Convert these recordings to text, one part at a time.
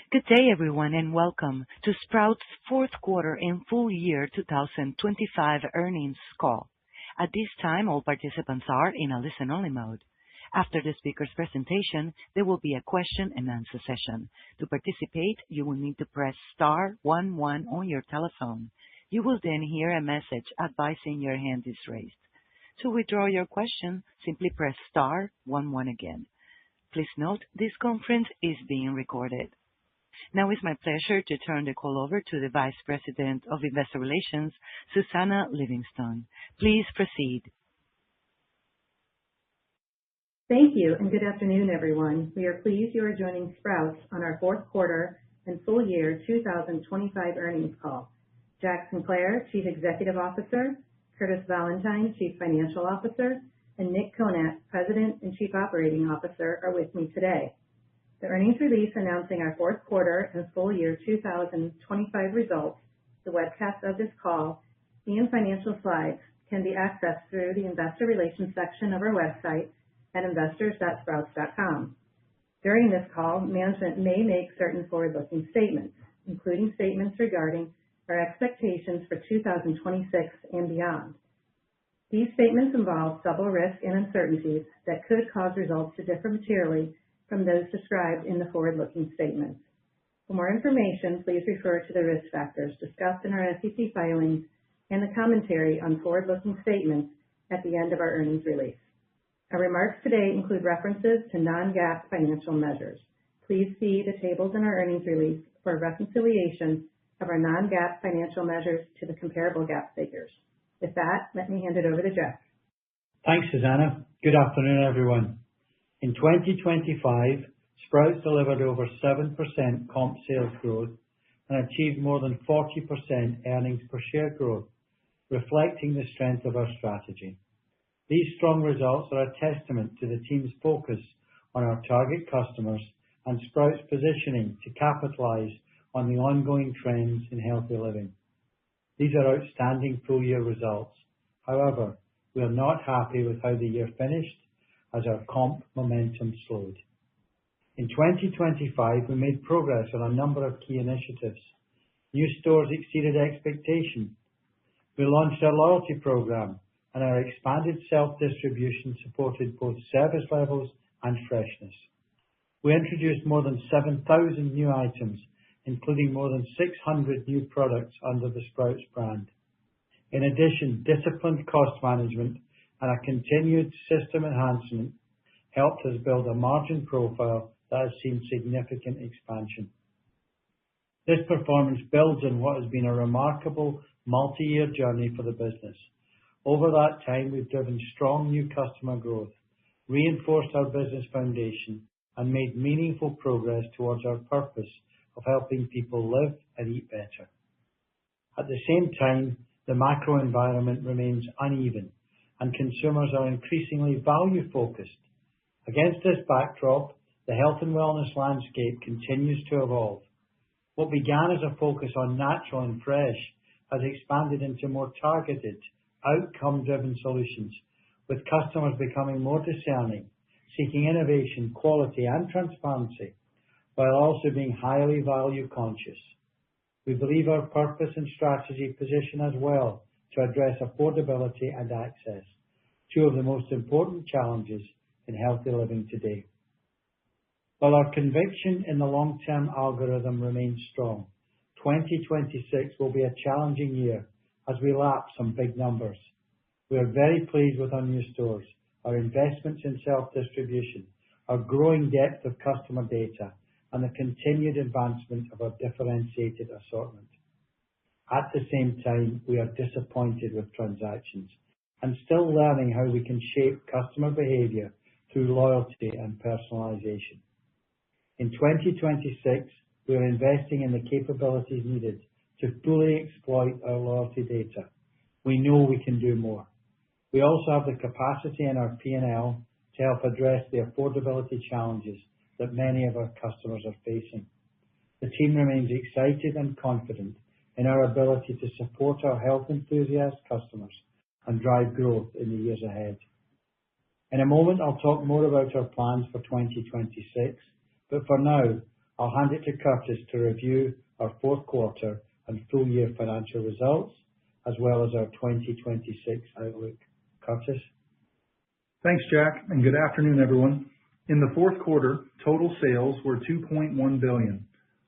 Good day, everyone, and welcome to Sprouts' fourth quarter and full year 2025 earnings call. At this time, all participants are in a listen-only mode. After the speaker's presentation, there will be a question-and-answer session. To participate, you will need to press star 11 on your telephone. You will then hear a message advising your hand is raised. To withdraw your question, simply press star 11 again. Please note, this conference is being recorded. Now it's my pleasure to turn the call over to the Vice President of Investor Relations, Susannah Livingston. Please proceed. Thank you, and good afternoon, everyone. We are pleased you are joining Sprouts on our fourth quarter and full year 2025 earnings call. Jack Sinclair, Chief Executive Officer, Curtis Valentine, Chief Financial Officer, and Nick Konat, President and Chief Operating Officer, are with me today. The earnings release announcing our fourth quarter and full year 2025 results, the webcast of this call, and financial slides can be accessed through the Investor Relations section of our website at investors.sprouts.com. During this call, management may make certain forward-looking statements, including statements regarding our expectations for 2026 and beyond. These statements involve several risks and uncertainties that could cause results to differ materially from those described in the forward-looking statements. For more information, please refer to the risk factors discussed in our SEC filings and the commentary on forward-looking statements at the end of our earnings release. Our remarks today include references to non-GAAP financial measures. Please see the tables in our earnings release for a reconciliation of our non-GAAP financial measures to the comparable GAAP figures. With that, let me hand it over to Jack. Thanks, Susannah. Good afternoon, everyone. In 2025, Sprouts delivered over 7% comp sales growth and achieved more than 40% earnings per share growth, reflecting the strength of our strategy. These strong results are a testament to the team's focus on our target customers and Sprouts' positioning to capitalize on the ongoing trends in healthy living. These are outstanding full-year results. However, we are not happy with how the year finished, as our comp momentum slowed. In 2025, we made progress on a number of key initiatives. New stores exceeded expectations. We launched our loyalty program, and our expanded self-distribution supported both service levels and freshness. We introduced more than 7,000 new items, including more than 600 new products under the Sprouts brand. In addition, disciplined cost management and a continued system enhancement helped us build a margin profile that has seen significant expansion. This performance builds on what has been a remarkable multi-year journey for the business. Over that time, we've driven strong new customer growth, reinforced our business foundation, and made meaningful progress towards our purpose of helping people live and eat better. At the same time, the macro environment remains uneven, and consumers are increasingly value-focused. Against this backdrop, the health and wellness landscape continues to evolve. What began as a focus on natural and fresh has expanded into more targeted, outcome-driven solutions, with customers becoming more discerning, seeking innovation, quality, and transparency, while also being highly value-conscious. We believe our purpose and strategy position us well to address affordability and access, two of the most important challenges in healthy living today. While our conviction in the long-term algorithm remains strong, 2026 will be a challenging year as we lap some big numbers. We are very pleased with our new stores, our investments in self-distribution, our growing depth of customer data, and the continued advancement of our differentiated assortment. At the same time, we are disappointed with transactions and still learning how we can shape customer behavior through loyalty and personalization. In 2026, we are investing in the capabilities needed to fully exploit our loyalty data. We know we can do more. We also have the capacity in our P&L to help address the affordability challenges that many of our customers are facing. The team remains excited and confident in our ability to support our health enthusiast customers and drive growth in the years ahead. In a moment, I'll talk more about our plans for 2026, but for now, I'll hand it to Curtis to review our fourth quarter and full year financial results, as well as our 2026 outlook. Curtis? Thanks, Jack, and good afternoon, everyone. In the fourth quarter, total sales were $2.1 billion,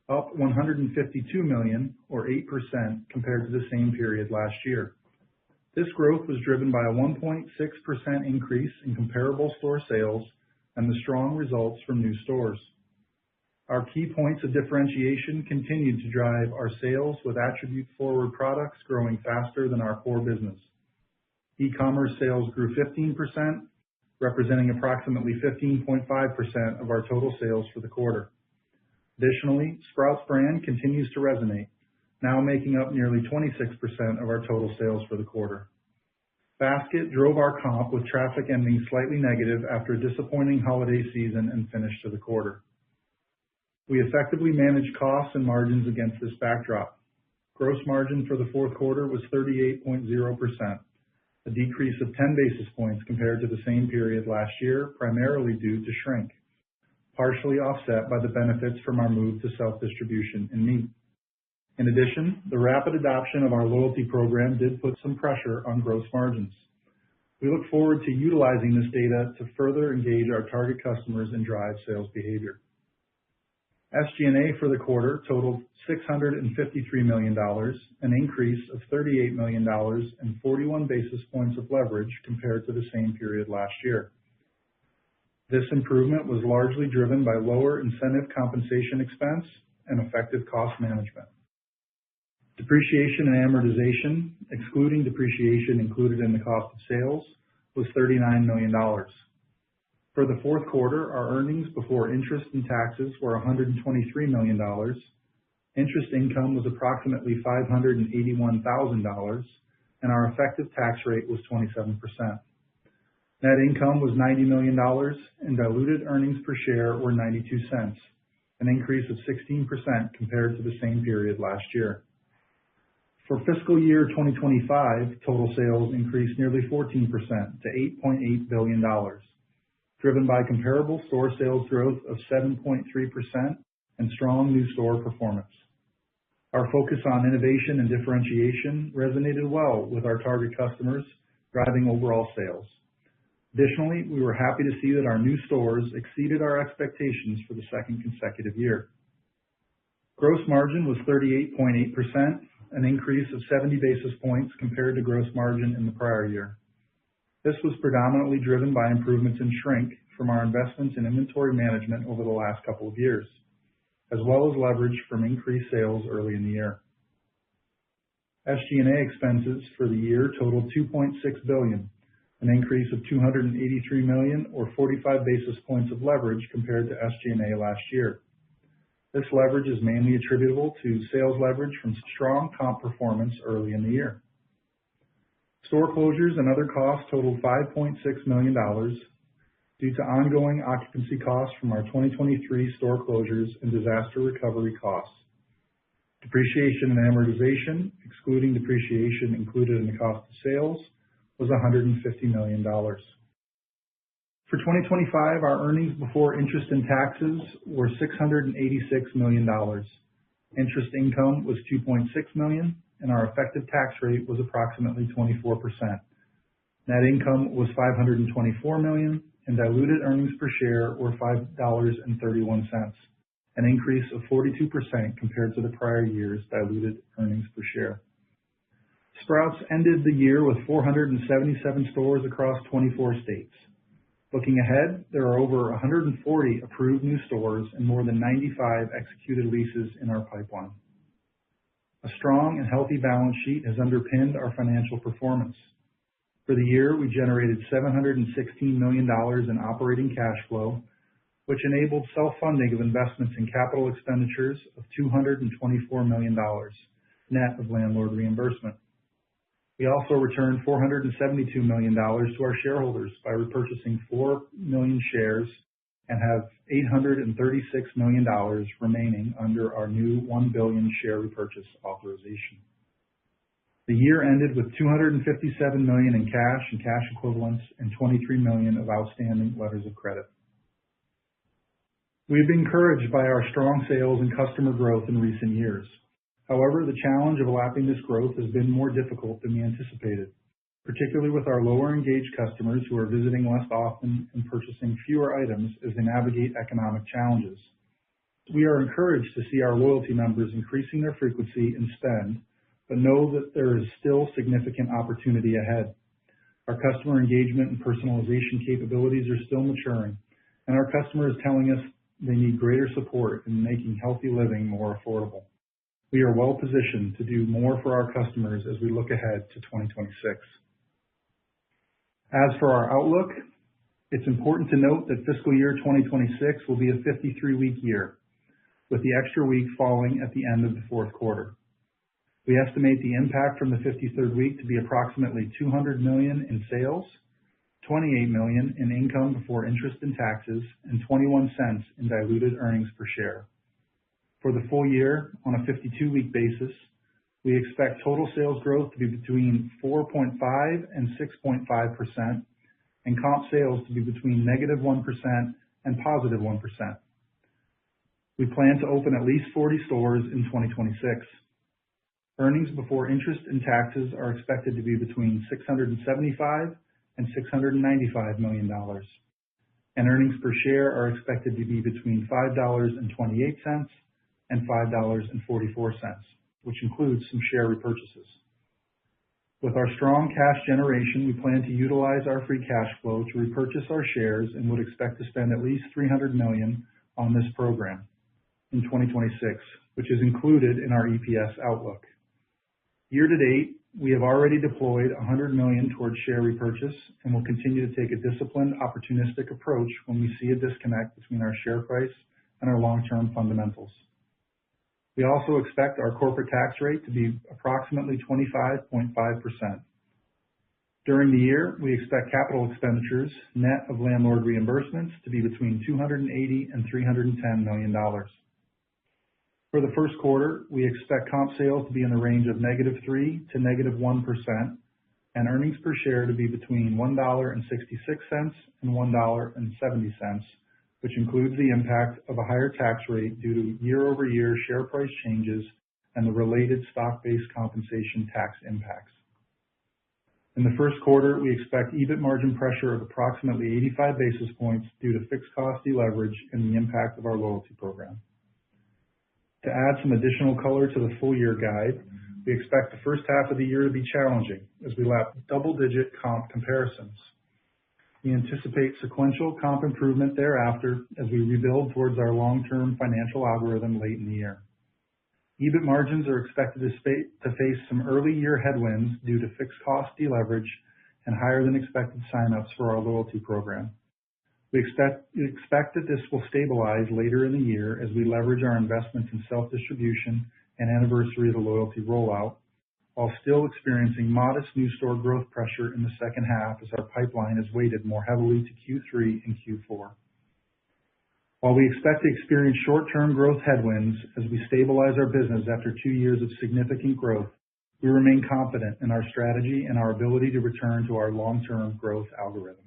up $152 million or 8% compared to the same period last year. This growth was driven by a 1.6% increase in comparable store sales and the strong results from new stores. Our key points of differentiation continued to drive our sales, with attribute-forward products growing faster than our core business. E-commerce sales grew 15%, representing approximately 15.5% of our total sales for the quarter. Additionally, Sprouts brand continues to resonate, now making up nearly 26% of our total sales for the quarter. Basket drove our comp, with traffic ending slightly negative after a disappointing holiday season and finish to the quarter. We effectively managed costs and margins against this backdrop. Gross margin for the fourth quarter was 38.0%, a decrease of 10 basis points compared to the same period last year, primarily due to shrink, partially offset by the benefits from our move to self-distribution in meat. In addition, the rapid adoption of our loyalty program did put some pressure on gross margins. We look forward to utilizing this data to further engage our target customers and drive sales behavior. SG&A for the quarter totaled $653 million, an increase of $38 million and 41 basis points of leverage compared to the same period last year. This improvement was largely driven by lower incentive compensation expense and effective cost management. Depreciation and amortization, excluding depreciation included in the cost of sales, was $39 million. For the fourth quarter, our earnings before interest and taxes were $123 million. Interest income was approximately $581,000, and our effective tax rate was 27%. Net income was $90 million, and diluted earnings per share were 92 cents, an increase of 16% compared to the same period last year. For fiscal year 2025, total sales increased nearly 14% to $8.8 billion, driven by comparable store sales growth of 7.3% and strong new store performance. Our focus on innovation and differentiation resonated well with our target customers, driving overall sales. Additionally, we were happy to see that our new stores exceeded our expectations for the second consecutive year. Gross margin was 38.8%, an increase of 70 basis points compared to gross margin in the prior year. This was predominantly driven by improvements in shrink from our investments in inventory management over the last couple of years, as well as leverage from increased sales early in the year. SG&A expenses for the year totaled $2.6 billion, an increase of $283 million or 45 basis points of leverage compared to SG&A last year. This leverage is mainly attributable to sales leverage from strong comp performance early in the year. Store closures and other costs totaled $5.6 million due to ongoing occupancy costs from our 2023 store closures and disaster recovery costs. Depreciation and amortization, excluding depreciation included in the cost of sales, was $150 million. For 2025, our earnings before interest and taxes were $686 million. Interest income was $2.6 million, and our effective tax rate was approximately 24%. Net income was $524 million, and diluted earnings per share were $5.31, an increase of 42% compared to the prior year's diluted earnings per share. Sprouts ended the year with 477 stores across 24 states. Looking ahead, there are over 140 approved new stores and more than 95 executed leases in our pipeline. A strong and healthy balance sheet has underpinned our financial performance. For the year, we generated $716 million in operating cash flow, which enabled self-funding of investments in capital expenditures of $224 million, net of landlord reimbursement. We also returned $472 million to our shareholders by repurchasing 4 million shares and have $836 million remaining under our new $1 billion share repurchase authorization. The year ended with $257 million in cash and cash equivalents and $23 million of outstanding letters of credit. We have been encouraged by our strong sales and customer growth in recent years. However, the challenge of lapping this growth has been more difficult than we anticipated, particularly with our lower engaged customers who are visiting less often and purchasing fewer items as they navigate economic challenges. We are encouraged to see our loyalty members increasing their frequency and spend, but know that there is still significant opportunity ahead. Our customer engagement and personalization capabilities are still maturing, and our customer is telling us they need greater support in making healthy living more affordable. We are well positioned to do more for our customers as we look ahead to 2026. As for our outlook, it's important to note that fiscal year 2026 will be a 53-week year, with the extra week falling at the end of the fourth quarter. We estimate the impact from the 53rd week to be approximately $200 million in sales, $28 million in income before interest and taxes, and 21 cents in diluted earnings per share. For the full year, on a 52-week basis, we expect total sales growth to be between 4.5% and 6.5%, and comp sales to be between -1% and +1%. We plan to open at least 40 stores in 2026. Earnings before interest and taxes are expected to be between $675 and $695 million, and earnings per share are expected to be between $5.28 and $5.44, which includes some share repurchases. With our strong cash generation, we plan to utilize our free cash flow to repurchase our shares and would expect to spend at least $300 million on this program in 2026, which is included in our EPS outlook. Year to date, we have already deployed $100 million towards share repurchase and will continue to take a disciplined, opportunistic approach when we see a disconnect between our share price and our long-term fundamentals. We also expect our corporate tax rate to be approximately 25.5%. During the year, we expect capital expenditures, net of landlord reimbursements, to be between $280 and $310 million. For the first quarter, we expect comp sales to be in the range of -3% to -1%, and earnings per share to be between $1.66 and $1.70, which includes the impact of a higher tax rate due to year-over-year share price changes and the related stock-based compensation tax impacts. In the first quarter, we expect EBIT margin pressure of approximately 85 basis points due to fixed cost deleverage and the impact of our loyalty program. To add some additional color to the full year guide, we expect the first half of the year to be challenging as we lap double-digit comp comparisons. We anticipate sequential comp improvement thereafter as we rebuild towards our long-term financial algorithm late in the year. EBIT margins are expected to face some early year headwinds due to fixed cost deleverage and higher than expected sign-ups for our loyalty program. We expect that this will stabilize later in the year as we leverage our investments in self-distribution and anniversary of the loyalty rollout, while still experiencing modest new store growth pressure in the second half as our pipeline is weighted more heavily to Q3 and Q4. While we expect to experience short-term growth headwinds as we stabilize our business after 2 years of significant growth, we remain confident in our strategy and our ability to return to our long-term growth algorithm.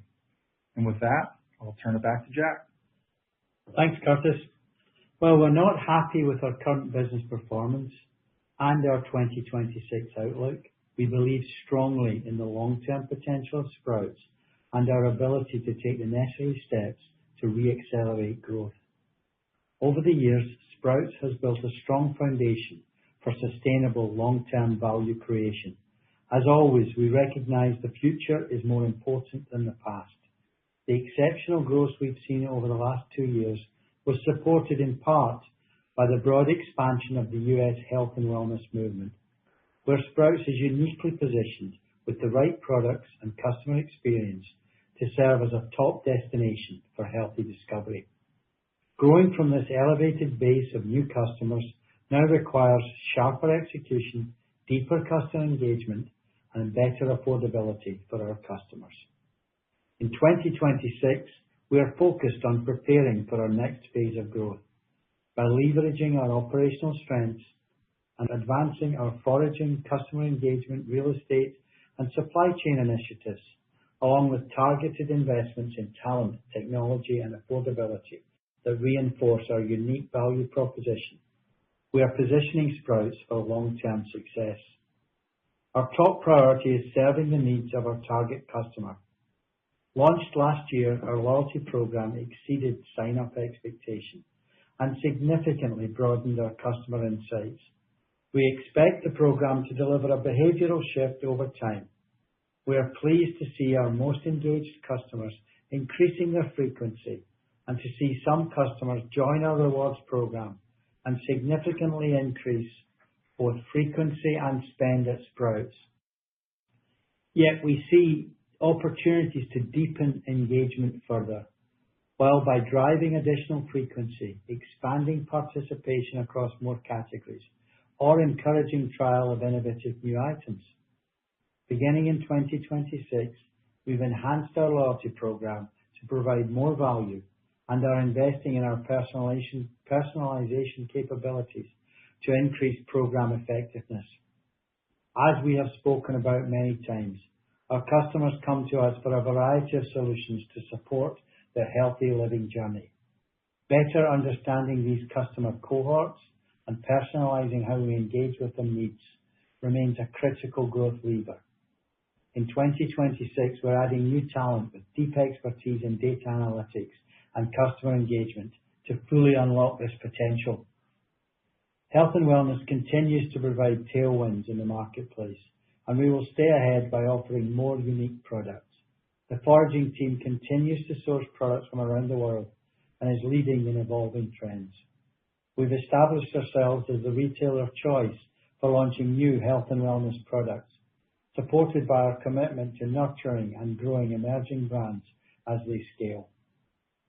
And with that, I'll turn it back to Jack. Thanks, Curtis. Well, we're not happy with our current business performance and our 2026 outlook. We believe strongly in the long-term potential of Sprouts and our ability to take the necessary steps to re-accelerate growth. Over the years, Sprouts has built a strong foundation for sustainable long-term value creation. As always, we recognize the future is more important than the past. The exceptional growth we've seen over the last 2 years was supported in part by the broad expansion of the U.S. health and wellness movement, where Sprouts is uniquely positioned with the right products and customer experience to serve as a top destination for healthy discovery. Growing from this elevated base of new customers now requires sharper execution, deeper customer engagement, and better affordability for our customers. In 2026, we are focused on preparing for our next phase of growth by leveraging our operational strengths and advancing our foraging, customer engagement, real estate, and supply chain initiatives, along with targeted investments in talent, technology, and affordability that reinforce our unique value proposition. We are positioning Sprouts for long-term success. Our top priority is serving the needs of our target customer. Launched last year, our loyalty program exceeded sign-up expectations and significantly broadened our customer insights. We expect the program to deliver a behavioral shift over time. We are pleased to see our most engaged customers increasing their frequency and to see some customers join our rewards program and significantly increase both frequency and spend at Sprouts. Yet we see opportunities to deepen engagement further, while by driving additional frequency, expanding participation across more categories, or encouraging trial of innovative new items. Beginning in 2026, we've enhanced our loyalty program to provide more value and are investing in our personalization capabilities to increase program effectiveness. As we have spoken about many times, our customers come to us for a variety of solutions to support their healthy living journey. Better understanding these customer cohorts and personalizing how we engage with their needs remains a critical growth lever. In 2026, we're adding new talent with deep expertise in data analytics and customer engagement to fully unlock this potential. Health and wellness continues to provide tailwinds in the marketplace, and we will stay ahead by offering more unique products. The foraging team continues to source products from around the world and is leading in evolving trends. We've established ourselves as the retailer of choice for launching new health and wellness products, supported by our commitment to nurturing and growing emerging brands as they scale.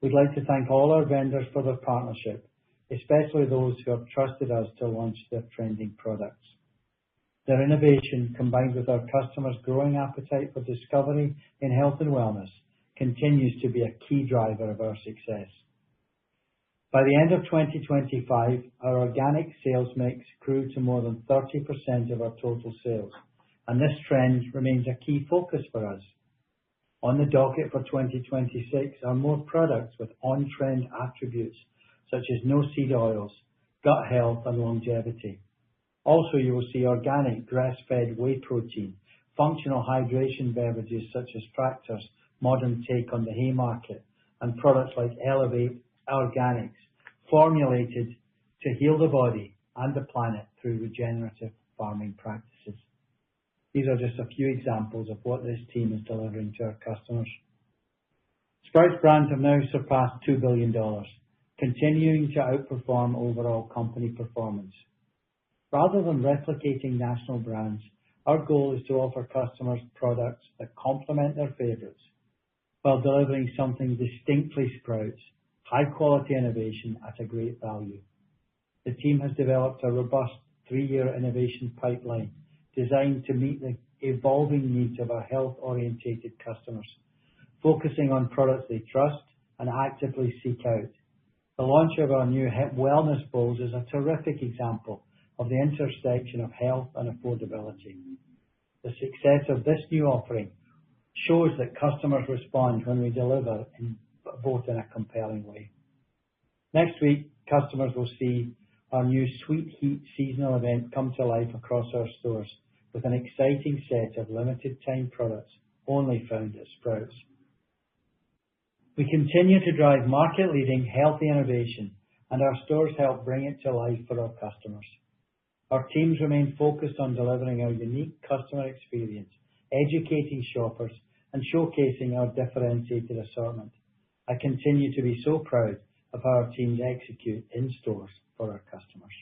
We'd like to thank all our vendors for their partnership, especially those who have trusted us to launch their trending products. Their innovation, combined with our customers' growing appetite for discovery in health and wellness, continues to be a key driver of our success. By the end of 2025, our organic sales mix grew to more than 30% of our total sales, and this trend remains a key focus for us. On the docket for 2026 are more products with on-trend attributes such as no seed oils, gut health, and longevity. Also, you will see organic grass-fed whey protein, functional hydration beverages such as Tractor's modern take on the Haymarket, and products like Elevate Organics, formulated to heal the body and the planet through regenerative farming practices. These are just a few examples of what this team is delivering to our customers. Sprouts brands have now surpassed $2 billion, continuing to outperform overall company performance. Rather than replicating national brands, our goal is to offer customers products that complement their favorites while delivering something distinctly Sprouts, high-quality innovation at a great value. The team has developed a robust 3-year innovation pipeline designed to meet the evolving needs of our health-orientated customers, focusing on products they trust and actively seek out. The launch of our new wellness bowls is a terrific example of the intersection of health and affordability. The success of this new offering shows that customers respond when we deliver both in a compelling way. Next week, customers will see our new Sweet Heat seasonal event come to life across our stores with an exciting set of limited time products only found at Sprouts. We continue to drive market-leading healthy innovation, and our stores help bring it to life for our customers. Our teams remain focused on delivering our unique customer experience, educating shoppers, and showcasing our differentiated assortment. I continue to be so proud of how our teams execute in stores for our customers.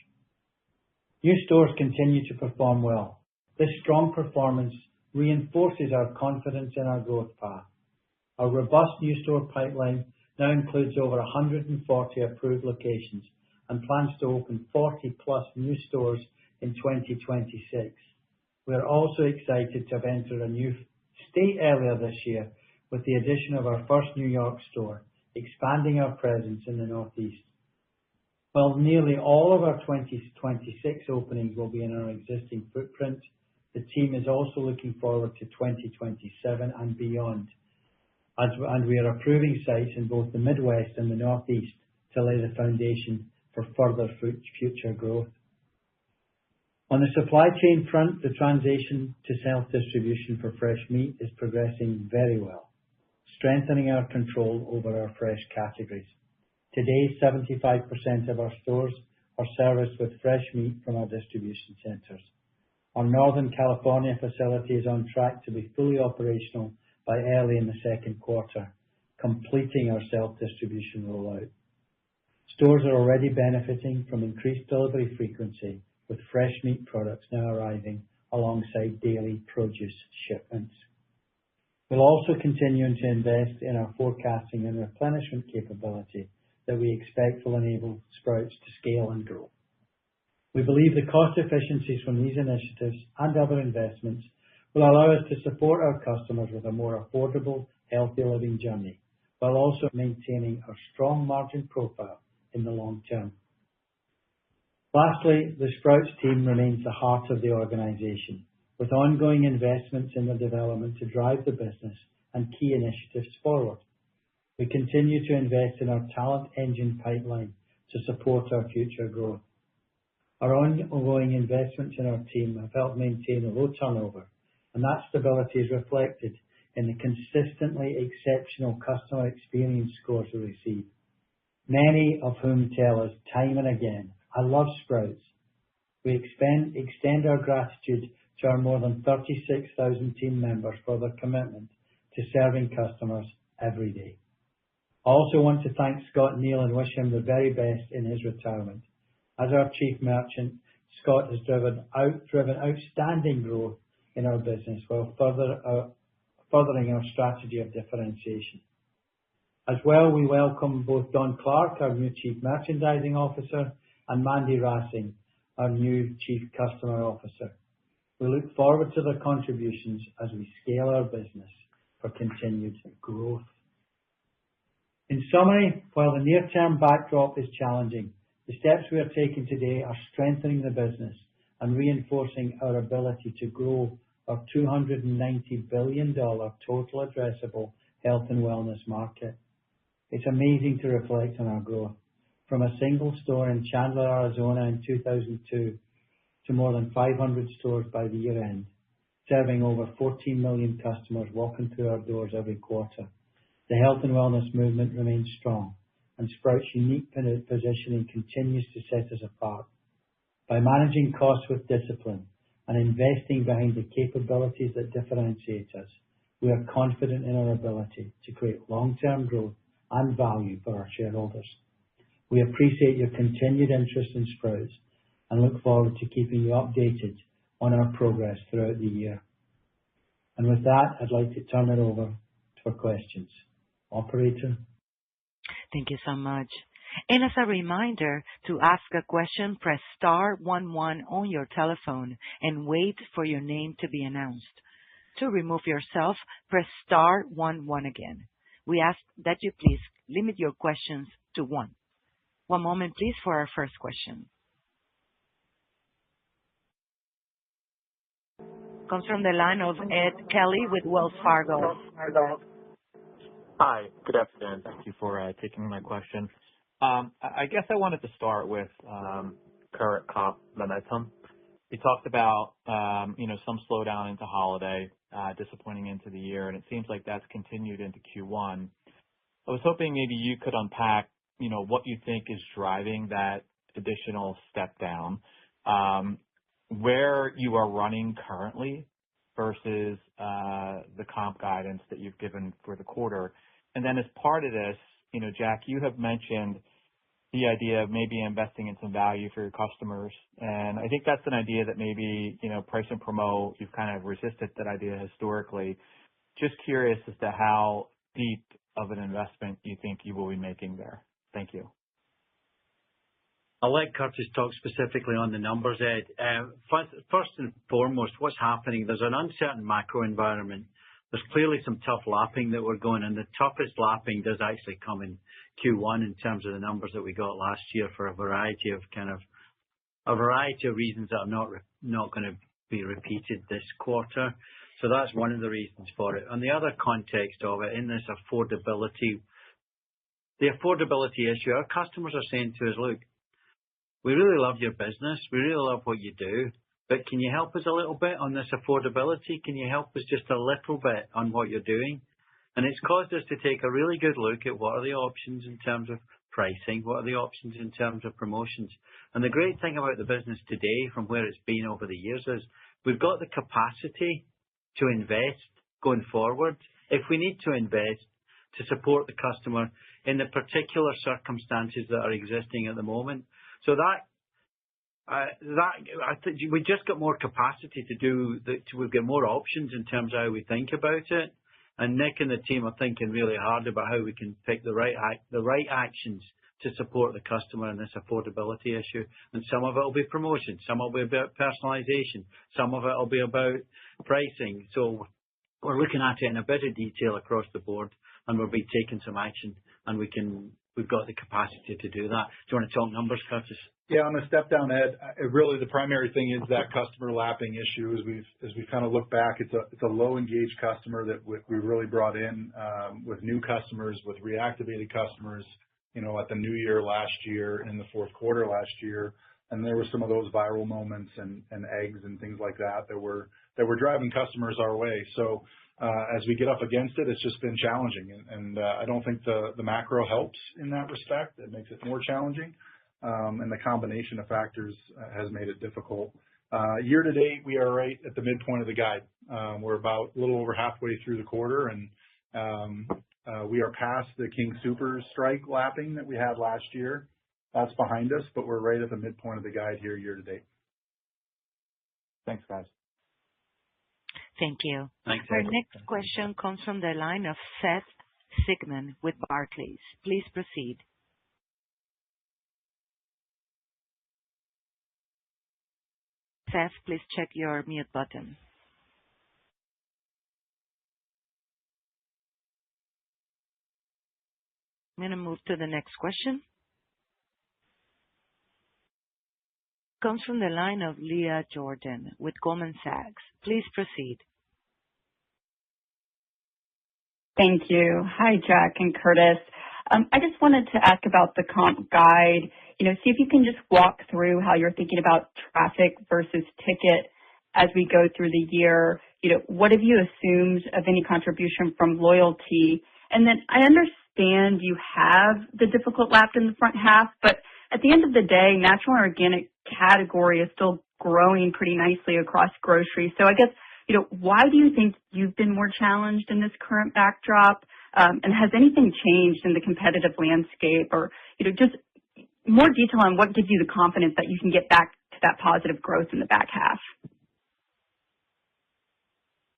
New stores continue to perform well. This strong performance reinforces our confidence in our growth path. Our robust new store pipeline now includes over 140 approved locations and plans to open 40 plus new stores in 2026. We are also excited to have entered a new state earlier this year with the addition of our first New York store, expanding our presence in the Northeast. While nearly all of our 2026 openings will be in our existing footprint, the team is also looking forward to 2027 and beyond, and we are approving sites in both the Midwest and the Northeast to lay the foundation for further future growth. On the supply chain front, the transition to self-distribution for fresh meat is progressing very well, strengthening our control over our fresh categories. Today, 75% of our stores are serviced with fresh meat from our distribution centres. Our Northern California facility is on track to be fully operational by early in the second quarter, completing our self-distribution rollout. Stores are already benefiting from increased delivery frequency, with fresh meat products now arriving alongside daily produce shipments. We'll also continue to invest in our forecasting and replenishment capability that we expect will enable Sprouts to scale and grow. We believe the cost efficiencies from these initiatives and other investments will allow us to support our customers with a more affordable, healthy living journey, while also maintaining our strong margin profile in the long term. Lastly, the Sprouts team remains the heart of the organization, with ongoing investments in the development to drive the business and key initiatives forward. We continue to invest in our talent engine pipeline to support our future growth. Our ongoing investments in our team have helped maintain a low turnover, and that stability is reflected in the consistently exceptional customer experience scores we receive, many of whom tell us time and again, "I love Sprouts." We extend our gratitude to our more than 36,000 team members for their commitment to serving customers every day. I also want to thank Scott Neal and wish him the very best in his retirement. As our Chief Merchant, Scott has driven outstanding growth in our business while furthering our strategy of differentiation. As well, we welcome both Don Clark, our new Chief Merchandising Officer, and Mandy Rassing, our new Chief Customer Officer. We look forward to their contributions as we scale our business for continued growth. In summary, while the near-term backdrop is challenging, the steps we are taking today are strengthening the business and reinforcing our ability to grow our $290 billion total addressable health and wellness market. It's amazing to reflect on our growth, from a single store in Chandler, Arizona in 2002 to more than 500 stores by the year end, serving over 14 million customers walking through our doors every quarter. The health and wellness movement remains strong, and Sprouts' unique positioning continues to set us apart. By managing costs with discipline and investing behind the capabilities that differentiate us, we are confident in our ability to create long-term growth and value for our shareholders. We appreciate your continued interest in Sprouts and look forward to keeping you updated on our progress throughout the year. And with that, I'd like to turn it over for questions. Operator? Thank you so much. And as a reminder, to ask a question, press star 11 on your telephone and wait for your name to be announced. To remove yourself, press star 11 again. We ask that you please limit your questions to one. One moment, please, for our first question. Comes from the line of Ed Kelly with Wells Fargo. Hi, good afternoon. Thank you for taking my question. I guess I wanted to start with current comp momentum. You talked about some slowdown into holiday, disappointing into the year, and it seems like that's continued into Q1. I was hoping maybe you could unpack what you think is driving that additional step down, where you are running currently versus the comp guidance that you've given for the quarter. And then as part of this, Jack, you have mentioned the idea of maybe investing in some value for your customers. And I think that's an idea that maybe, price and promote, you've kind of resisted that idea historically. Just curious as to how deep of an investment you think you will be making there. Thank you. I'll let Curtis talk specifically on the numbers, Ed. First and foremost, what's happening, there's an uncertain macro environment. There's clearly some tough lapping that we're going, and the toughest lapping does actually come in Q1 in terms of the numbers that we got last year for a variety of reasons that are not going to be repeated this quarter. So that's one of the reasons for it. And the other context of it, in this affordability the affordability issue, our customers are saying to us, look, we really love your business. We really love what you do. But can you help us a little bit on this affordability? Can you help us just a little bit on what you're doing? And it's caused us to take a really good look at what are the options in terms of pricing, what are the options in terms of promotions. And the great thing about the business today from where it's been over the years is we've got the capacity to invest going forward if we need to invest to support the customer in the particular circumstances that are existing at the moment. So I think we just got more capacity to do that. We've got more options in terms of how we think about it. And Nick and the team are thinking really hard about how we can pick the right actions to support the customer in this affordability issue. And some of it will be promotion, some will be about personalisation, some of it will be about pricing. So we're looking at it in a bit of detail across the board, and we'll be taking some action, and we've got the capacity to do that. Do you want to talk numbers, Curtis? Yeah, on the step down, Ed, really the primary thing is that customer lapping issue. As we kind of look back, it's a low engaged customer that we really brought in with new customers, with reactivated customers, at the new year last year, in the fourth quarter last year, and there were some of those viral moments and eggs and things like that were driving customers our way. So as we get up against it, it's just been challenging, and I don't think the macro helps in that respect. It makes it more challenging. And the combination of factors has made it difficult. Year to date, we are right at the midpoint of the guide. We're about a little over halfway through the quarter, and we are past the King Soopers strike lapping that we had last year. That's behind us, but we're right at the midpoint of the guide here year to date. Thanks, guys. Thank you. Thanks, Our Ed. next question comes from the line of Seth Sigman with Barclays. Please proceed. Seth, please check your mute button. I'm going to move to the next question. Comes from the line of Leah Jordan with Goldman Sachs. Please proceed. Thank you. Hi, Jack and Curtis. I just wanted to ask about the comp guide. See if you can just walk through how you're thinking about traffic versus ticket as we go through the year. What have you assumed of any contribution from loyalty? And then I understand you have the difficult lap in the front half, but at the end of the day, natural and organic category is still growing pretty nicely across grocery. So I guess, why do you think you've been more challenged in this current backdrop? And has anything changed in the competitive landscape, or just more detail on what gives you the confidence that you can get back to that positive growth in the back half?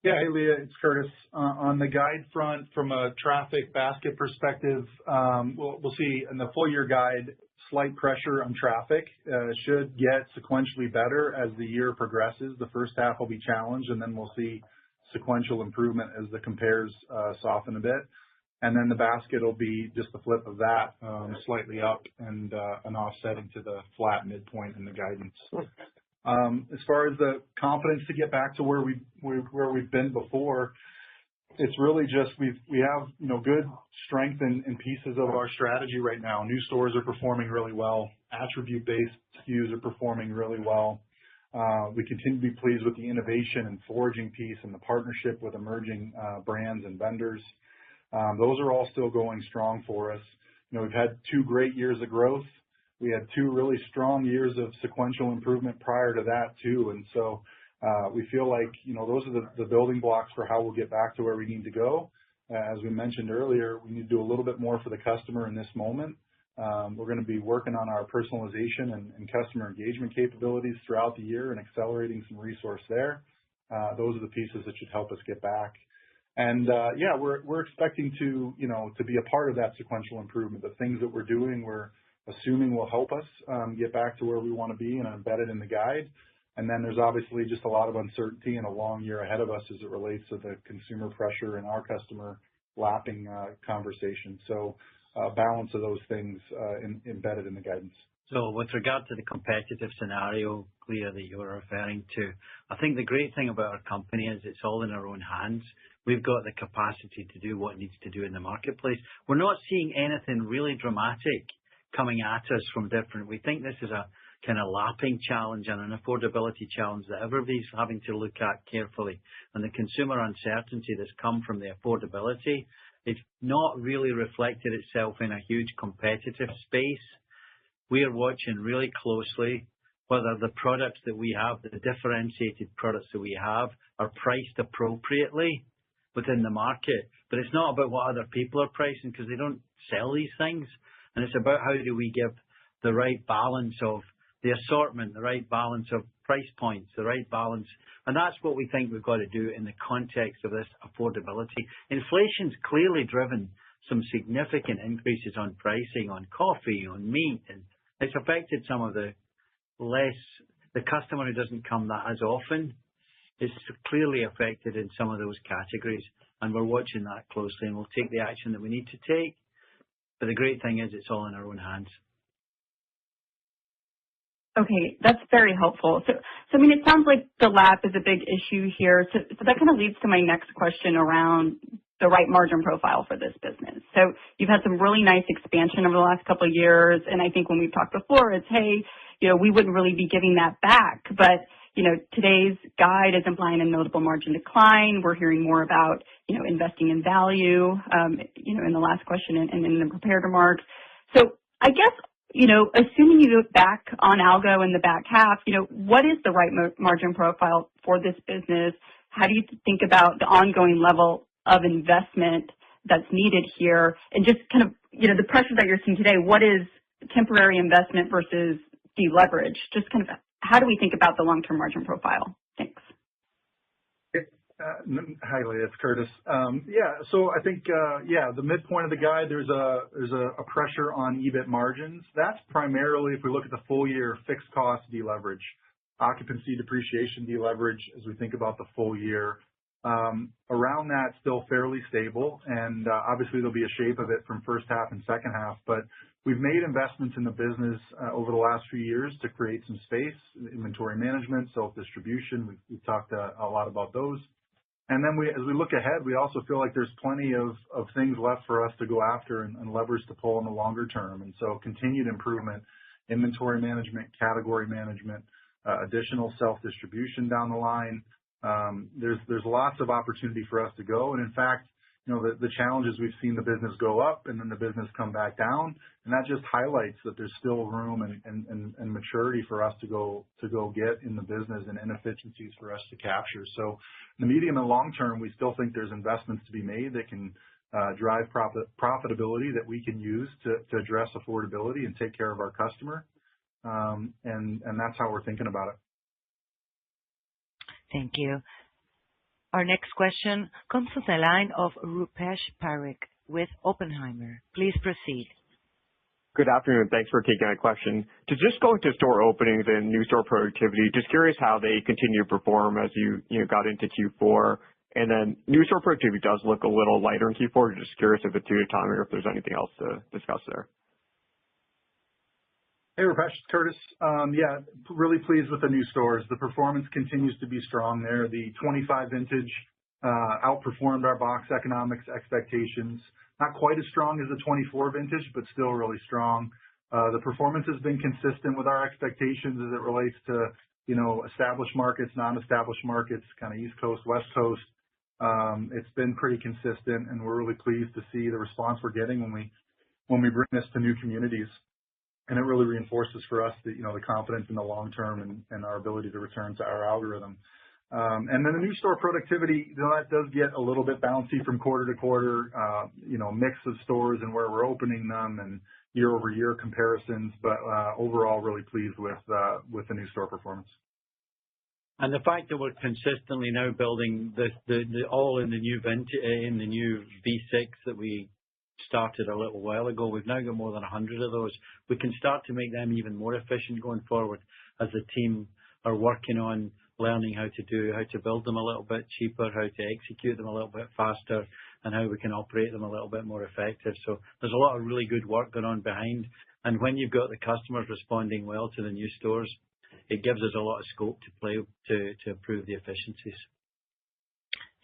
Yeah, hey Leah, it's Curtis. On the guide front, from a traffic basket perspective, we'll see in the full year guide slight pressure on traffic. Should get sequentially better as the year progresses. The first half will be challenged, and then we'll see sequential improvement as the compares soften a bit. And then the basket will be just the flip of that, slightly up and an offsetting to the flat midpoint in the guidance. As far as the confidence to get back to where we've been before, it's really just we have good strength in pieces of our strategy right now. New stores are performing really well. Attribute-based SKUs are performing really well. We continue to be pleased with the innovation and foraging piece and the partnership with emerging brands and vendors. Those are all still going strong for us. We've had 2 great years of growth. We had 2 really strong years of sequential improvement prior to that too. And so we feel like, those are the building blocks for how we'll get back to where we need to go. As we mentioned earlier, we need to do a little bit more for the customer in this moment. We're going to be working on our personalization and customer engagement capabilities throughout the year and accelerating some resource there. Those are the pieces that should help us get back. And we're expecting to be a part of that sequential improvement. The things that we're doing, we're assuming will help us get back to where we want to be and embedded in the guide. And then there's obviously just a lot of uncertainty and a long year ahead of us as it relates to the consumer pressure and our customer lapping conversation. So balance of those things embedded in the guidance. So with regard to the competitive scenario, Leah, that you were referring to, I think the great thing about our company is it's all in our own hands. We've got the capacity to do what needs to do in the marketplace. We're not seeing anything really dramatic coming at us from different. We think this is a kind of lapping challenge and an affordability challenge that everybody's having to look at carefully. And the consumer uncertainty that's come from the affordability, it's not really reflected itself in a huge competitive space. We are watching really closely whether the products that we have, the differentiated products that we have, are priced appropriately within the market. But it's not about what other people are pricing because they don't sell these things. And it's about how do we give the right balance of the assortment, the right balance of price points, the right balance. And that's what we think we've got to do in the context of this affordability. Inflation's clearly driven some significant increases on pricing, on coffee, on meat, and it's affected some of the customer who doesn't come that as often. It's clearly affected in some of those categories, and we're watching that closely, and we'll take the action that we need to take. But the great thing is it's all in our own hands. Okay, that's very helpful. So I mean, it sounds like the lap is a big issue here. So that kind of leads to my next question around the right margin profile for this business. So you've had some really nice expansion over the last couple of years, and I think when we've talked before, it's, hey, we wouldn't really be giving that back. But, today's guide is implying a notable margin decline. We're hearing more about, investing in value, in the last question and in the prepared remarks. So I guess, assuming you look back on algo in the back half, what is the right margin profile for this business? How do you think about the ongoing level of investment that's needed here? And just kind of, the pressure that you're seeing today, what is temporary investment versus deleverage? Just kind of, how do we think about the long-term margin profile? Thanks. Hi, Leah, it's Curtis. So I think, the midpoint of the guide, there's a pressure on EBIT margins. That's primarily, if we look at the full year, fixed cost deleverage, occupancy depreciation deleverage as we think about the full year. Around that, still fairly stable, and obviously there'll be a shape of it from first half and second half, but we've made investments in the business over the last few years to create some space, inventory management, self-distribution. We've talked a lot about those. And then as we look ahead, we also feel like there's plenty of things left for us to go after and levers to pull in the longer term. And so continued improvement, inventory management, category management, additional self-distribution down the line. There's lots of opportunity for us to go. And in fact, the challenges we've seen the business go up and then the business come back down. And that just highlights that there's still room and maturity for us to go get in the business and inefficiencies for us to capture. So in the medium and long term, we still think there's investments to be made that can drive profitability that we can use to address affordability and take care of our customer. And that's how we're thinking about it. Thank you. Our next question comes from the line of Rupesh Parikh with Oppenheimer. Please proceed. Good afternoon. Thanks for taking my question. To just go into store openings and new store productivity, just curious how they continue to perform as you got into Q4. And then new store productivity does look a little lighter in Q4. Just curious if it's due to timing or if there's anything else to discuss there. Hey, Rupesh, it's Curtis. Really pleased with the new stores. The performance continues to be strong there. The 25 vintage outperformed our box economics expectations. Not quite as strong as the 24 vintage, but still really strong. The performance has been consistent with our expectations as it relates to, established markets, non-established markets, kind of East Coast, West Coast. It's been pretty consistent, and we're really pleased to see the response we're getting when we bring this to new communities. And it really reinforces for us the confidence in the long term and our ability to return to our algorithm. And then the new store productivity, that does get a little bit bouncy from quarter to quarter, mix of stores and where we're opening them and year-over-year comparisons. But overall, really pleased with the new store performance. And the fact that we're consistently now building the all in the new in the new V6 that we started a little while ago. We've now got more than 100 of those. We can start to make them even more efficient going forward as the team are working on learning how to build them a little bit cheaper, how to execute them a little bit faster, and how we can operate them a little bit more effective. So there's a lot of really good work going on behind. And when you've got the customers responding well to the new stores, it gives us a lot of scope to play to improve the efficiencies.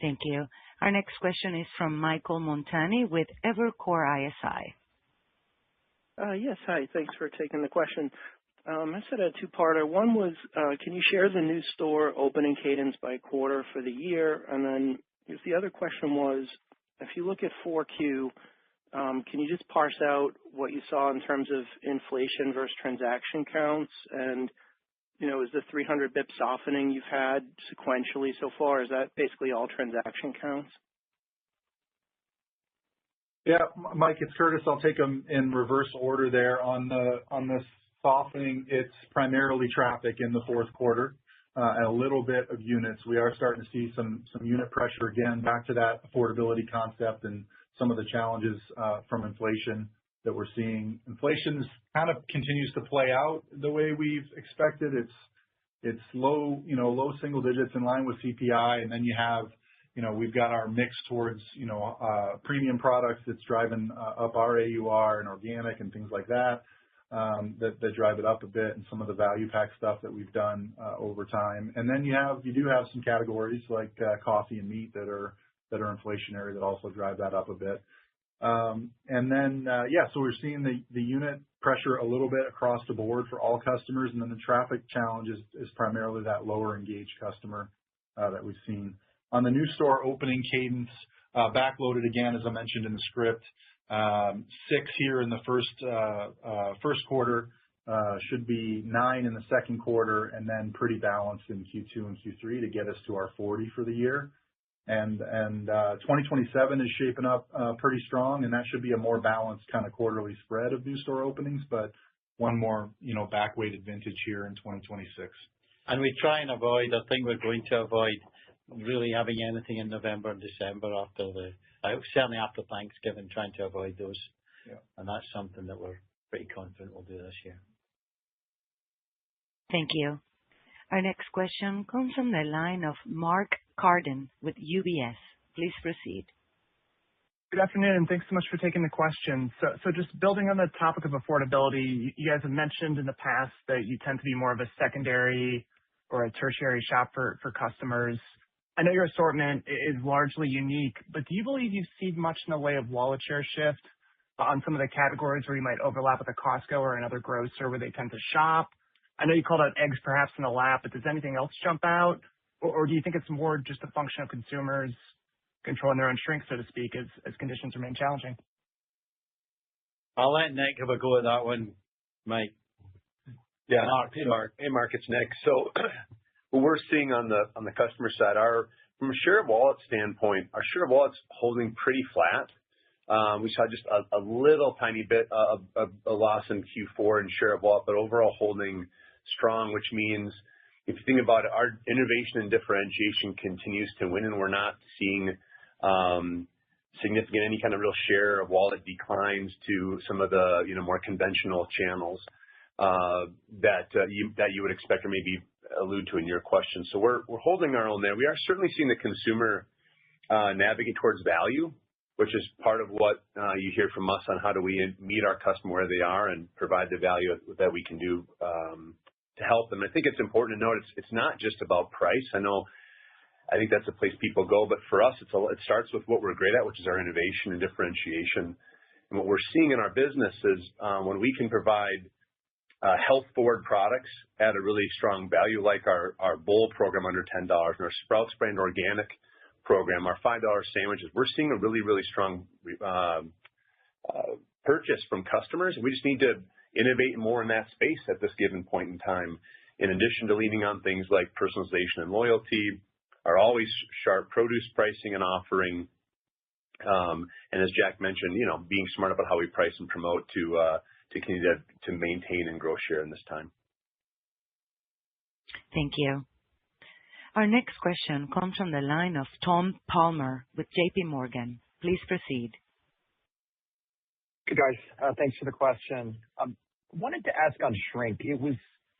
Thank you. Our next question is from Michael Montani with Evercore ISI. Yes, hi. Thanks for taking the question. I said a two-parter. One was, can you share the new store opening cadence by quarter for the year? And then the other question was, if you look at 4Q, can you just parse out what you saw in terms of inflation versus transaction counts? And, is the 300 bip softening you've had sequentially so far, is that basically all transaction counts? Yeah, Mike, it's Curtis. I'll take them in reverse order there. On the softening, it's primarily traffic in the fourth quarter, and a little bit of units. We are starting to see some unit pressure again, back to that affordability concept and some of the challenges from inflation that we're seeing. Inflation kind of continues to play out the way we've expected. It's low single digits in line with CPI, and then you have, we've got our mix towards, premium products that's driving up our AUR and organic and things like that, that drive it up a bit, and some of the value pack stuff that we've done over time. And then you do have some categories like coffee and meat that are inflationary that also drive that up a bit. And then, so we're seeing the unit pressure a little bit across the board for all customers. And then the traffic challenge is primarily that lower engaged customer that we've seen. On the new store opening cadence, backloaded again, as I mentioned in the script, 6 here in the first quarter, should be 9 in the second quarter, and then pretty balanced in Q2 and Q3 to get us to our 40 for the year. And 2027 is shaping up pretty strong, and that should be a more balanced kind of quarterly spread of new store openings, but one more, back-weighted vintage here in 2026. And we try and avoid, I think we're going to avoid really having anything in November and December certainly after Thanksgiving, trying to avoid those. Yeah. And that's something that we're pretty confident we'll do this year. Thank you. Our next question comes from the line of Mark Carden with UBS. Please proceed. Good afternoon, and thanks so much for taking the question. So just building on the topic of affordability, you guys have mentioned in the past that you tend to be more of a secondary or a tertiary shop for customers. I know your assortment is largely unique, but do you believe you've seen much in the way of wallet share shift on some of the categories where you might overlap with a Costco or another grocer where they tend to shop? I know you called out eggs perhaps in the lap, but does anything else jump out? Or do you think it's more just a function of consumers controlling their own shrink, so to speak, as conditions remain challenging? I'll let Nick have a go at that one, Mike. Yeah. Hey, Mark, it's Nick. So what we're seeing on the customer side, from a share of wallet standpoint, our share of wallet's holding pretty flat. We saw just a little tiny bit of a loss in Q4 in share of wallet, but overall holding strong, which means if you think about it, our innovation and differentiation continues to win, and we're not seeing significant any kind of real share of wallet declines to some of the more conventional channels that you would expect or maybe allude to in your question. So we're holding our own there. We are certainly seeing the consumer navigate towards value, which is part of what you hear from us on how do we meet our customer where they are and provide the value that we can do to help them. I think it's important to note it's not just about price. I think that's a place people go, but for us, it starts with what we're great at, which is our innovation and differentiation. And what we're seeing in our business is when we can provide health-forward products at a really strong value, like our bowl program under $10 and our Sprouts brand organic program, our $5 sandwiches, we're seeing a really, really strong purchase from customers. We just need to innovate more in that space at this given point in time, in addition to leaning on things like personalization and loyalty, our always sharp produce pricing and offering, and as Jack mentioned, being smart about how we price and promote to continue to maintain and grow share in this time. Thank you. Our next question comes from the line of Tom Palmer with JP Morgan. Please proceed. Hey, guys. Thanks for the question. Wanted to ask on shrink. It was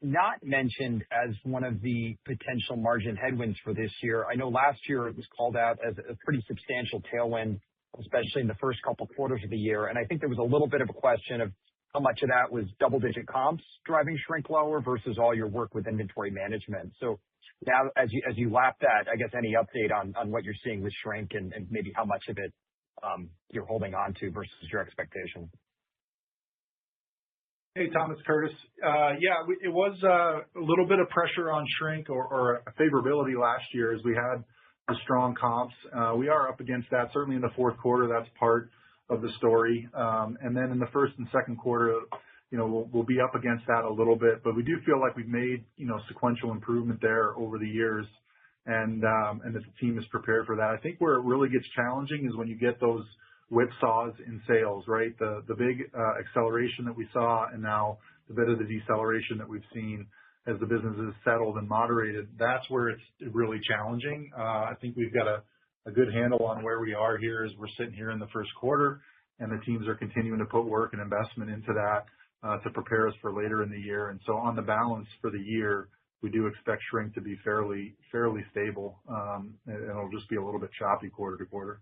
not mentioned as one of the potential margin headwinds for this year. I know last year it was called out as a pretty substantial tailwind, especially in the first couple quarters of the year. And I think there was a little bit of a question of how much of that was double-digit comps driving shrink lower versus all your work with inventory management. So now, as you lap that, I guess any update on what you're seeing with shrink and maybe how much of it you're holding on to versus your expectation? Hey, Thomas, Curtis. It was a little bit of pressure on shrink or a favorability last year as we had the strong comps. We are up against that. Certainly in the fourth quarter, that's part of the story. And then in the first and second quarter, we'll be up against that a little bit. But we do feel like we've made, sequential improvement there over the years, and that the team is prepared for that. I think where it really gets challenging is when you get those whipsaws in sales, right? The big acceleration that we saw and now the bit of the deceleration that we've seen as the business has settled and moderated, that's where it's really challenging. I think we've got a good handle on where we are here as we're sitting here in the first quarter, and the teams are continuing to put work and investment into that to prepare us for later in the year. And so on the balance for the year, we do expect shrink to be fairly stable, and it'll just be a little bit choppy quarter to quarter.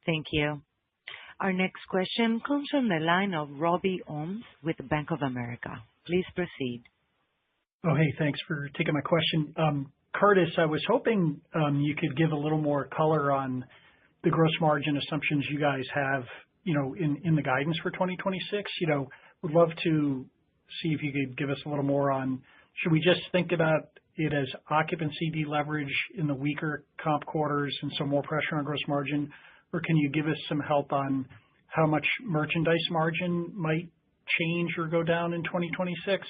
Thank you. Our next question comes from the line of Robbie Ohmes with Bank of America. Please proceed. Oh, hey, thanks for taking my question. Curtis, I was hoping you could give a little more color on the gross margin assumptions you guys have, in the guidance for 2026. Would love to see if you could give us a little more on, should we just think about it as occupancy deleverage in the weaker comp quarters and some more pressure on gross margin? Or can you give us some help on how much merchandise margin might change or go down in 2026?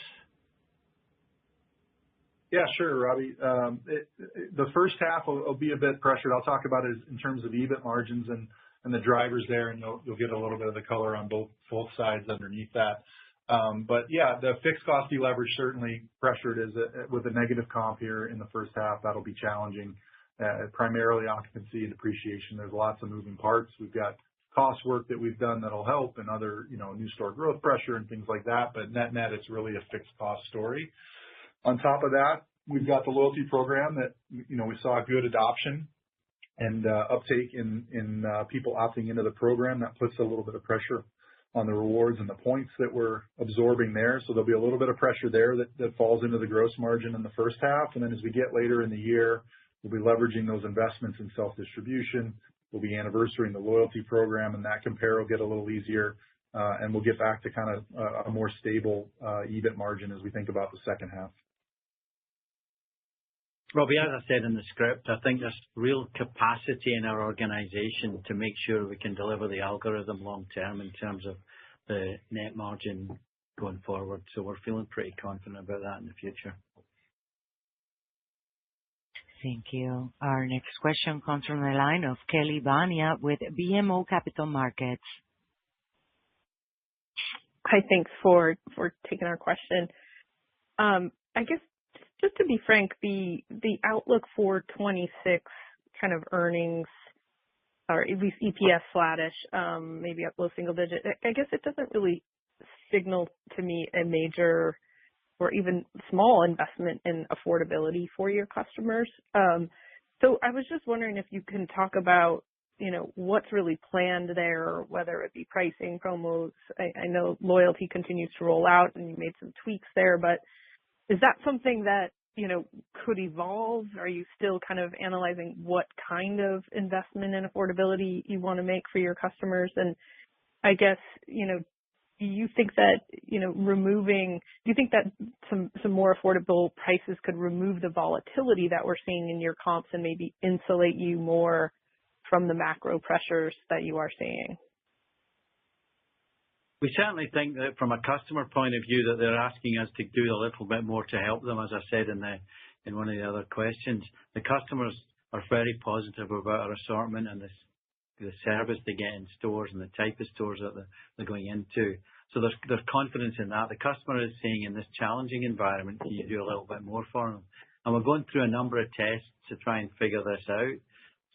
Yeah, sure, Robbie. The first half will be a bit pressured. I'll talk about it in terms of EBIT margins and the drivers there, and you'll get a little bit of the color on both sides underneath that. But yeah, the fixed cost deleverage certainly pressured with a negative comp here in the first half. That'll be challenging. Primarily occupancy and depreciation. There's lots of moving parts. We've got cost work that we've done that'll help, and other, new store growth pressure and things like that. But net, it's really a fixed cost story. On top of that, we've got the loyalty program that, we saw good adoption and uptake in people opting into the program. That puts a little bit of pressure on the rewards and the points that we're absorbing there. So there'll be a little bit of pressure there that falls into the gross margin in the first half. And then as we get later in the year, we'll be leveraging those investments in self-distribution. We'll be anniversarying the loyalty program, and that compare will get a little easier. And we'll get back to kind of a more stable EBIT margin as we think about the second half. Robbie, as I said in the script, I think there's real capacity in our organization to make sure we can deliver the algorithm long term in terms of the net margin going forward. So we're feeling pretty confident about that in the future. Thank you. Our next question comes from the line of Kelly Bania with BMO Capital Markets. Hi, thanks for taking our question. I guess just to be frank, the outlook for 26 kind of earnings, or at least EPS flattish, maybe up low single digit. I guess it doesn't really signal to me a major or even small investment in affordability for your customers. So I was just wondering if you can talk about, what's really planned there, whether it be pricing, promos. I know loyalty continues to roll out and you made some tweaks there, but is that something that, could evolve? Are you still kind of analyzing what kind of investment in affordability you want to make for your customers? And I guess, do you think that, do you think that some more affordable prices could remove the volatility that we're seeing in your comps and maybe insulate you more from the macro pressures that you are seeing? We certainly think that from a customer point of view that they're asking us to do a little bit more to help them, as I said in one of the other questions. The customers are very positive about our assortment and the service they get in stores and the type of stores that they're going into. So there's confidence in that. The customer is saying in this challenging environment, can you do a little bit more for them? And we're going through a number of tests to try and figure this out.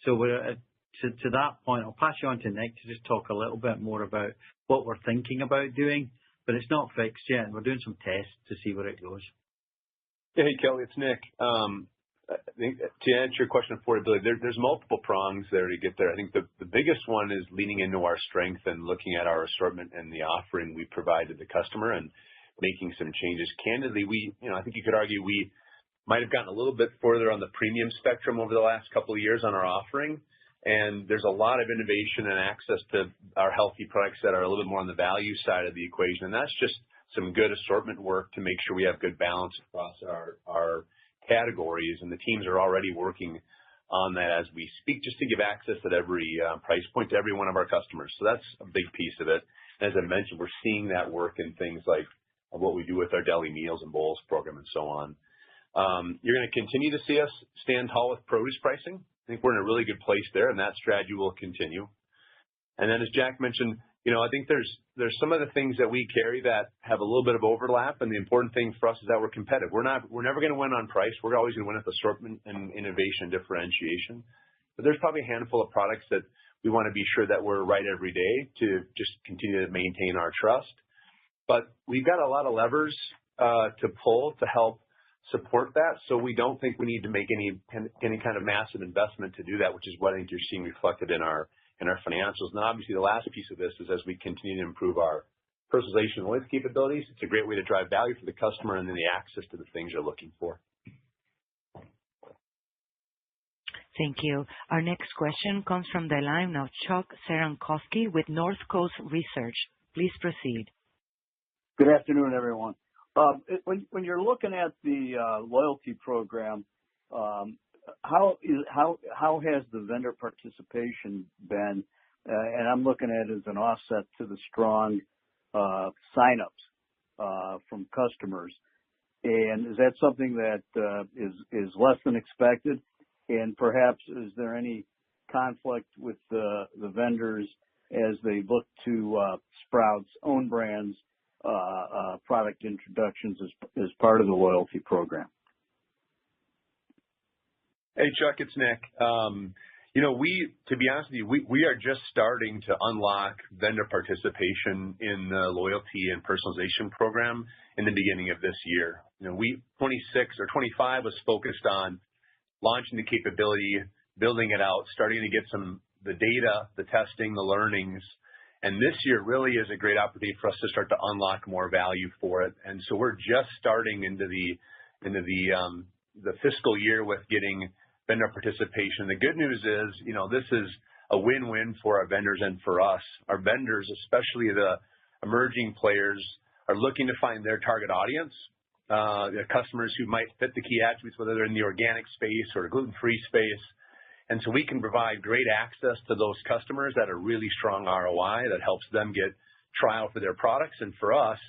So we're to that point, I'll pass you on to Nick to just talk a little bit more about what we're thinking about doing. but it's not fixed yet. We're doing some tests to see where it goes. Hey, Kelly, it's Nick. I think to answer your question on affordability, there's multiple prongs there to get there. I think the biggest one is leaning into our strength and looking at our assortment and the offering we provide to the customer and making some changes. Candidly, I think you could argue we might have gotten a little bit further on the premium spectrum over the last couple of years on our offering. And there's a lot of innovation and access to our healthy products that are a little bit more on the value side of the equation. And that's just some good assortment work to make sure we have good balance across our categories. And the teams are already working on that as we speak, just to give access at every price point to every one of our customers. So that's a big piece of it. As I mentioned, we're seeing that work in things like what we do with our deli meals and bowls program and so on. You're going to continue to see us stand tall with produce pricing. I think we're in a really good place there, and that strategy will continue. And then, as Jack mentioned, I think there's some of the things that we carry that have a little bit of overlap, and the important thing for us is that we're competitive. We're never going to win on price. We're always going to win with assortment and innovation and differentiation. But there's probably a handful of products that we want to be sure that we're right every day to just continue to maintain our trust. But we've got a lot of levers to pull to help support that. So we don't think we need to make any kind of massive investment to do that, which is what I think you're seeing reflected in our financials. And obviously the last piece of this is as we continue to improve our personalization and loyalty capabilities, it's a great way to drive value for the customer and then the access to the things you're looking for. Thank you. Our next question comes from the line of Chuck Cerankosky with Northcoast Research. Please proceed. Good afternoon, everyone. When you're looking at the loyalty program, how has the vendor participation been? And I'm looking at it as an offset to the strong signups from customers. And is that something that is less than expected? And perhaps is there any conflict with the vendors as they look to Sprouts' own brands product introductions as part of the loyalty program? Hey, Chuck, it's Nick. To be honest with you, we are just starting to unlock vendor participation in the loyalty and personalization program in the beginning of this year. 26 or 25 was focused on launching the capability, building it out, starting to get the data, the testing, the learnings. And this year really is a great opportunity for us to start to unlock more value for it. And so we're just starting into the fiscal year with getting vendor participation. The good news is, this is a win-win for our vendors and for us. Our vendors, especially the emerging players, are looking to find their target audience, the customers who might fit the key attributes, whether they're in the organic space or gluten-free space. And so we can provide great access to those customers at a really strong ROI that helps them get trial for their products. And for us,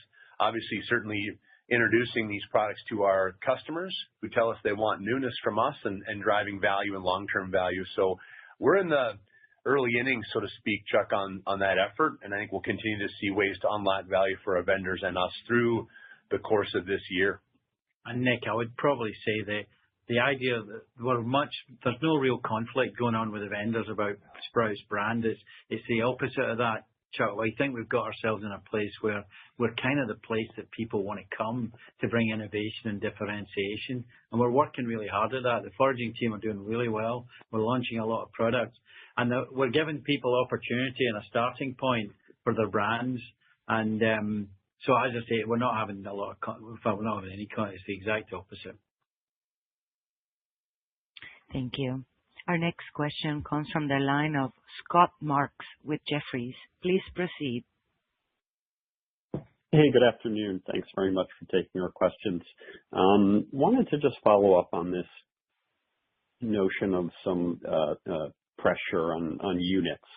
obviously, certainly introducing these products to our customers who tell us they want newness from us and driving value and long-term value. So we're in the early innings, so to speak, Chuck, on that effort. And I think we'll continue to see ways to unlock value for our vendors and us through the course of this year. And Nick, I would probably say that the idea that there's no real conflict going on with the vendors about Sprouts brand. It's the opposite of that, Chuck. I think we've got ourselves in a place where we're kind of the place that people want to come to bring innovation and differentiation. And we're working really hard at that. The foraging team are doing really well. We're launching a lot of products. And we're giving people opportunity and a starting point for their brands. And so as I say, we're not having we're not having any conflict. It's the exact opposite. Thank you. Our next question comes from the line of Scott Marks with Jefferies. Please proceed. Hey, good afternoon. Thanks very much for taking our questions. Wanted to just follow up on this notion of some pressure on units,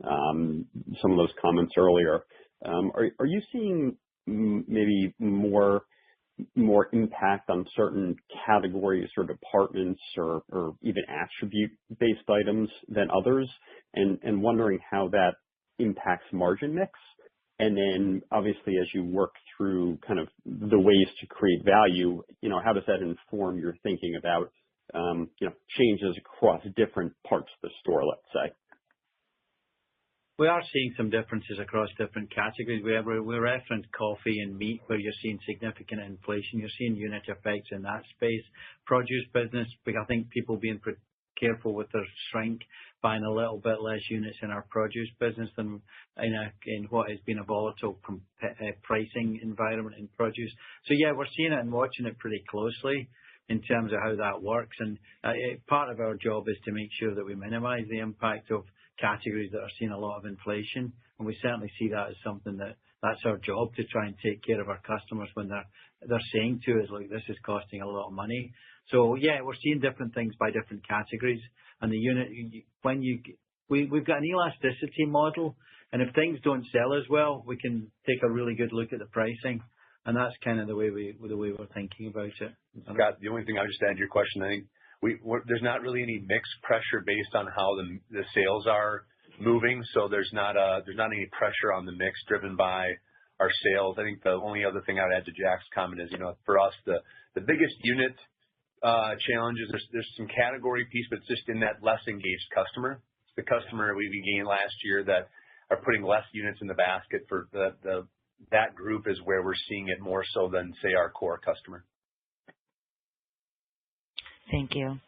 some of those comments earlier. Are you seeing maybe more impact on certain categories or departments or even attribute-based items than others, and wondering how that impacts margin mix? And then obviously as you work through kind of the ways to create value, how does that inform your thinking about, changes across different parts of the store, let's say? we are seeing some differences across different categories. We referenced coffee and meat, where you're seeing significant inflation. You're seeing unit effects in that space. Produce business, I think people being careful with their shrink, buying a little bit less units in our produce business than in what has been a volatile pricing environment in produce. So yeah, we're seeing it and watching it pretty closely in terms of how that works. And part of our job is to make sure that we minimize the impact of categories that are seeing a lot of inflation. And we certainly see that as something that's our job, to try and take care of our customers when they're saying to us, like, this is costing a lot of money. So yeah, we're seeing different things by different categories. And the unit, we've got an elasticity model, and if things don't sell as well, we can take a really good look at the pricing. And that's kind of the way we're thinking about it. Scott, the only thing I would just add to your question, I think there's not really any mixed pressure based on how the sales are moving. So there's not any pressure on the mix driven by our sales. I think the only other thing I would add to Jack's comment is, for us, the biggest unit challenges, there's some category piece, but it's just in that less engaged customer. It's the customer we gained last year that are putting less units in the basket. For that group is where we're seeing it more so than, say, our core customer. Thank you.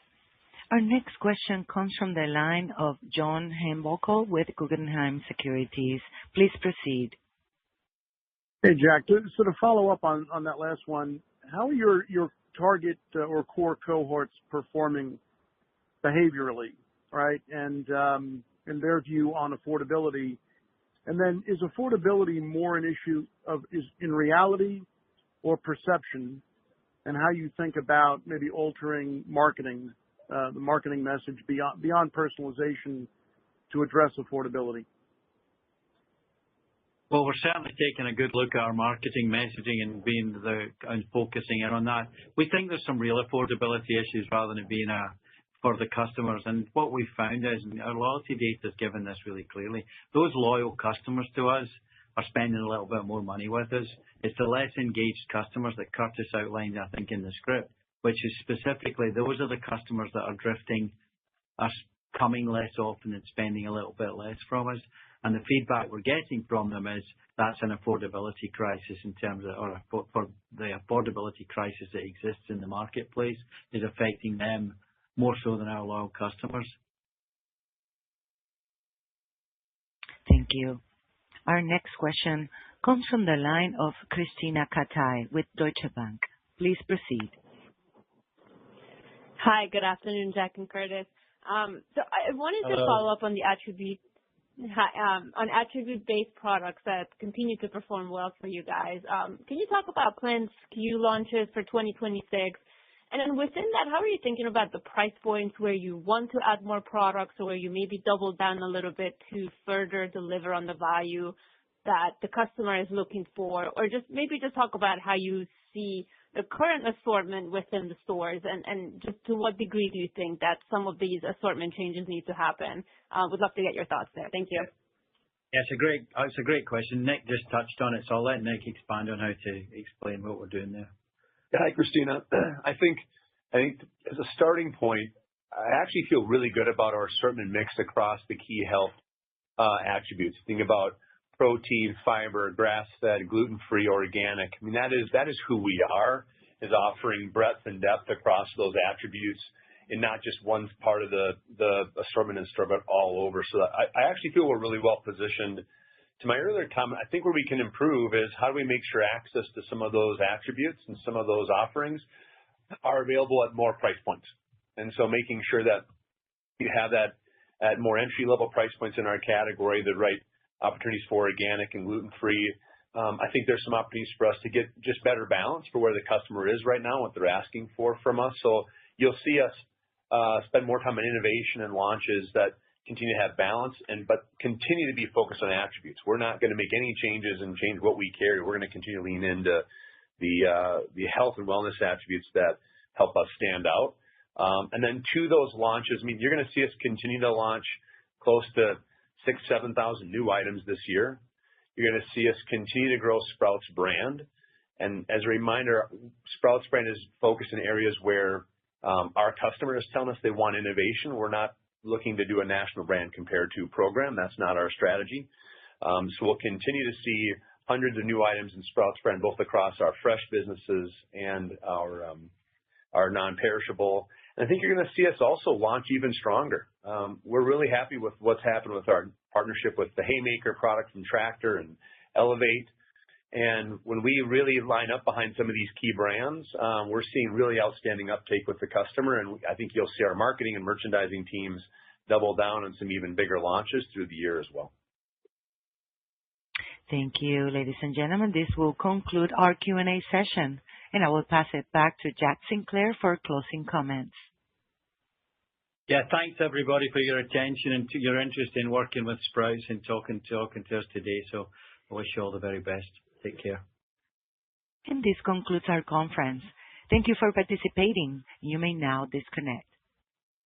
Our next question comes from the line of John Heinbockel with Guggenheim Securities. Please proceed. Hey, Jack. To sort of follow up on that last one, how are your target or core cohorts performing behaviorally, right? And in their view on affordability. And then is affordability more an issue in reality or perception, and how you think about maybe altering marketing, the marketing message beyond personalization to address affordability? Well, we're certainly taking a good look at our marketing messaging and focusing in on that. We think there's some real affordability issues rather than it being for the customers. And what we've found is, and our loyalty data has given this really clearly, those loyal customers to us are spending a little bit more money with us. It's the less engaged customers that Curtis outlined, I think, in the script, which is specifically those are the customers that are drifting, are coming less often and spending a little bit less from us. And the feedback we're getting from them is that's an affordability crisis in terms of, or for the affordability crisis that exists in the marketplace is affecting them more so than our loyal customers. Thank you. Our next question comes from the line of Christina Katai with Deutsche Bank. Please proceed. Hi, good afternoon, Jack and Curtis. So I wanted to follow up on the attribute-based products that continue to perform well for you guys. Can you talk about planned SKU launches for 2026? And then within that, how are you thinking about the price points where you want to add more products or where you maybe double down a little bit to further deliver on the value that the customer is looking for? Or just talk about how you see the current assortment within the stores and just to what degree do you think that some of these assortment changes need to happen? Would love to get your thoughts there. Thank you. Yeah, it's a great question. Nick just touched on it, so I'll let Nick expand on how to explain what we're doing there. Hi, Christina. I think as a starting point, I actually feel really good about our assortment mix across the key health attributes. Think about protein, fiber, grass-fed, gluten-free, organic. I mean, that is who we are, is offering breadth and depth across those attributes and not just one part of the assortment in store, but all over. So I actually feel we're really well positioned. To my earlier comment, I think where we can improve is how do we make sure access to some of those attributes and some of those offerings are available at more price points. And so making sure that you have that at more entry-level price points in our category, the right opportunities for organic and gluten-free. I think there's some opportunities for us to get just better balance for where the customer is right now, what they're asking for from us. So you'll see us spend more time on innovation and launches that continue to have balance, but continue to be focused on attributes. We're not going to make any changes and change what we carry. We're going to continue to lean into the health and wellness attributes that help us stand out. And then to those launches, I mean, you're going to see us continue to launch close to 6,000-7,000 new items this year. You're going to see us continue to grow Sprouts brand. And as a reminder, Sprouts brand is focused in areas where our customer is telling us they want innovation. We're not looking to do a national brand compared to program. That's not our strategy. So we'll continue to see hundreds of new items in Sprouts brand, both across our fresh businesses and our non-perishable. And I think you're going to see us also launch even stronger. We're really happy with what's happened with our partnership with the Haymaker product from Tractor and Elevate. And when we really line up behind some of these key brands, we're seeing really outstanding uptake with the customer. And I think you'll see our marketing and merchandising teams double down on some even bigger launches through the year as well. Thank you, ladies and gentlemen. This will conclude our Q&A session, and I will pass it back to Jack Sinclair for closing comments. Yeah, thanks everybody for your attention and your interest in working with Sprouts and talking to us today. So I wish you all the very best. Take care. And this concludes our conference. Thank you for participating. You may now disconnect.